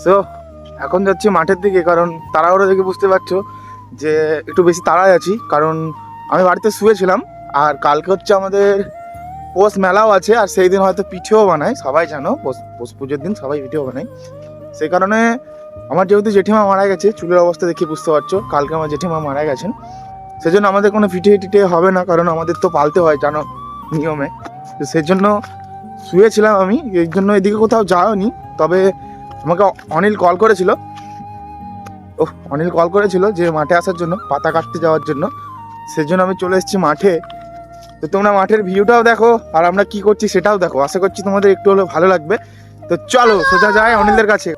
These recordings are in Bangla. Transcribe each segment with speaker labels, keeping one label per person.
Speaker 1: সো এখন যাচ্ছি মাঠের দিকে, কারণ তাড়াহুড়ো দেখে বুঝতে পারছো যে একটু বেশি তাড়ায় আছি, কারণ আমি বাড়িতে শুয়েছিলাম। আর কালকে হচ্ছে আমাদের পৌষ মেলাও আছে, আর সেই দিন হয়তো পিঠেও বানায়, সবাই জানো পৌষ পুজোর দিন সবাই পিঠেও বানায়। সেই কারণে আমার যেহেতু জেঠিমা মারা গেছে, চুলের অবস্থা দেখে বুঝতে পারছো কালকে আমার জেঠিমা মারা গেছেন, সেজন্য আমাদের কোনো পিঠে টিঠে হবে না, কারণ আমাদের তো পালতে হয় জানো নিয়মে। তো সেই জন্য শুয়েছিলাম আমি, এই জন্য এদিকে কোথাও যাওনি। তবে আমাকে অনিল কল করেছিল, যে মাঠে আসার জন্য, পাতা কাটতে যাওয়ার জন্য। সেজন্য আমি চলে এসেছি মাঠে। তো তোমরা মাঠের ভিউটাও দেখো, আর আমরা কি করছি সেটাও দেখো। আশা করছি তোমাদের একটু হলেও ভালো লাগবে। তো চলো সোজা যায় অনিলের কাছে।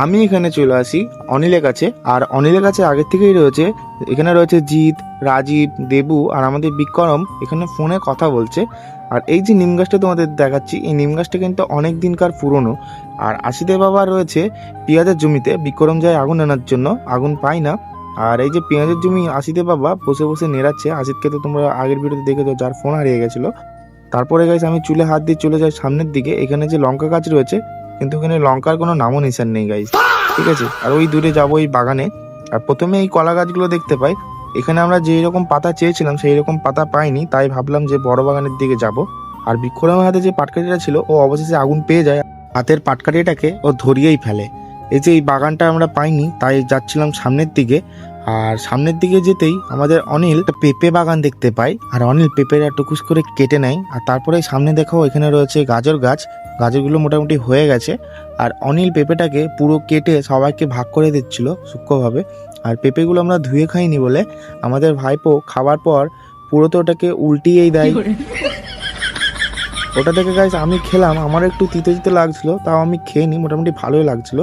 Speaker 1: আমি এখানে চলে আসি অনিলের কাছে, আর অনিলের কাছে আগের থেকেই রয়েছে, এখানে রয়েছে জিৎ, রাজীব, দেবু আর আমাদের বিক্রম এখানে ফোনে কথা বলছে। আর এই যে নিম গাছটা তোমাদের দেখাচ্ছি, এই নিম গাছটা কিন্তু অনেক দিনকার পুরনো। আর আশিদের বাবা রয়েছে পেঁয়াজের জমিতে, বিক্রম যায় আগুন আনার জন্য, আগুন পায় না। আর এই যে পেঁয়াজের জমি আশিদের বাবা বসে বসে নেড়াচ্ছে। আশিদকে তো তোমরা আগের ভিডিওতে দেখেছো, যার ফোন হারিয়ে গেছিলো। তারপরে গাইস আমি চুলে হাত দিয়ে চলে যাই সামনের দিকে। এখানে যে লঙ্কা গাছ রয়েছে, কিন্তু এখানে লঙ্কার কোনো নামও নিশান নেই গাইস, ঠিক আছে। আর ওই দূরে যাবো এই বাগানে, আর প্রথমে এই কলা গাছগুলো দেখতে পাই। এখানে আমরা যেই রকম পাতা চেয়েছিলাম সেই রকম পাতা পাইনি, তাই ভাবলাম যে বড় বাগানের দিকে যাব। আর বিক্রমের হাতে যে পাটকাঠিটা ছিল, ও অবশেষে আগুন পেয়ে যায়, হাতের পাটকাঠিটাকে ও ধরিয়েই ফেলে। এই যে এই বাগানটা আমরা পাইনি, তাই যাচ্ছিলাম সামনের দিকে। আর সামনের দিকে যেতেই আমাদের অনিল একটা পেঁপে বাগান দেখতে পাই, আর অনিল পেঁপেটা টুকুস করে কেটে নেয়। আর তারপরে সামনে দেখো এখানে রয়েছে গাজর গাছ, গাজরগুলো মোটামুটি হয়ে গেছে। আর অনিল পেঁপেটাকে পুরো কেটে সবাইকে ভাগ করে দিচ্ছিল সূক্ষ্মভাবে। আর পেঁপেগুলো আমরা ধুয়ে খাইনি বলে আমাদের ভাইপো খাবার পর পুরো তো ওটাকে উল্টিয়েই দেয়। ওটা থেকে গাইস আমি খেলাম, আমার একটু তিতে তিতে লাগছিল, তাও আমি খেয়ে নিই, মোটামুটি ভালোই লাগছিল।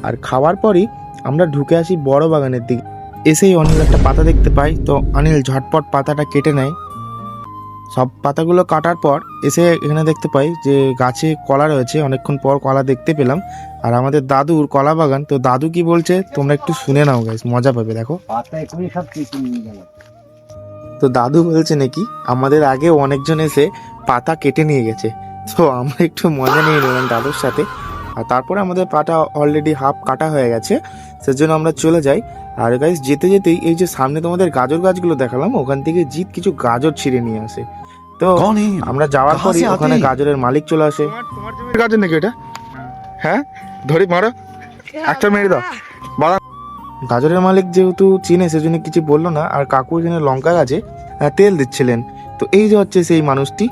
Speaker 1: আর খাওয়ার পরই আমরা ঢুকে আসি বড় বাগানের দিকে। এসেই অনিল একটা পাতা দেখতে পাই, তো অনিল ঝটপট পাতাটা কেটে নেয়। সব পাতাগুলো কাটার পর এসে এখানে দেখতে পাই যে গাছে কলা রয়েছে, অনেকক্ষণ পর কলা দেখতে পেলাম। আর আমাদের দাদুর কলা বাগান, তো দাদু কি বলছে তোমরা একটু শুনে নাও গাইস, মজা পাবে দেখো। তো দাদু বলছে নাকি আমাদের আগে অনেকজন এসে পাতা কেটে নিয়ে গেছে, তো আমরা একটু মজা নিয়ে নিলাম দাদুর সাথে। আর তারপরে আমাদের পাটা অলরেডি হাফ কাটা হয়ে গেছে, সেজন্য আমরা চলে যাই। আর গাইস যেতে যেতেই এই যে সামনে তোমাদের গাজর গাছগুলো দেখালাম, ওখান থেকে জিৎ কিছু গাজর ছিঁড়ে নিয়ে আসে। তো আমরা যাওয়ার পরই ওখানে গাজরের মালিক চলে আসে। তোমার জমির গাজর নাকি এটা? হ্যাঁ ধরি মারো, একটা মেরে দাও। গাজরের মালিক যেহেতু চিনে, সেজন্য কিছু বললো না। আর কাকু এখানে লঙ্কা গাছে তেল দিচ্ছিলেন। তো এই যে হচ্ছে সেই মানুষটি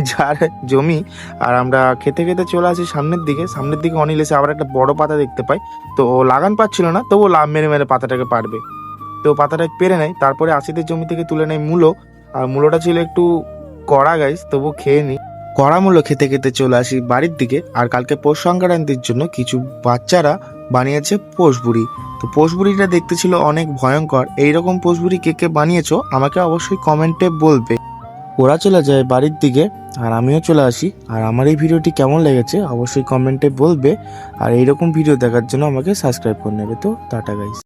Speaker 1: যার জমি। আর আমরা খেতে খেতে চলে আসি সামনের দিকে অনিল এসে আবার একটা বড় পাতা দেখতে পাই। তো ও লাগান পাচ্ছিল না, তবু লাভ মেরে মেরে পাতাটাকে পারবে। তো পাতাটা পেরে নেয়, তারপরে আশিদের জমি থেকে তুলে নেয় মূলো। আর মূলোটা ছিল একটু কড়া গাইস, তবু খেয়ে নিই। কড়া মূলো খেতে খেতে চলে আসি বাড়ির দিকে। আর কালকে পৌষ সংক্রান্তির জন্য কিছু বাচ্চারা বানিয়েছে পোষবুড়ি। তো পোষবুড়িটা দেখতে ছিল অনেক ভয়ঙ্কর। এইরকম পোষবুড়ি কে কে বানিয়েছো আমাকে অবশ্যই কমেন্টে বলবে। ওরা চলে যায় বাড়ির দিকে, আর আমিও চলে আসি। আর আমার এই ভিডিওটি কেমন লেগেছে অবশ্যই কমেন্টে বলবে। আর এইরকম ভিডিও দেখার জন্য আমাকে সাবস্ক্রাইব করে নেবে। তো টাটা গাইস।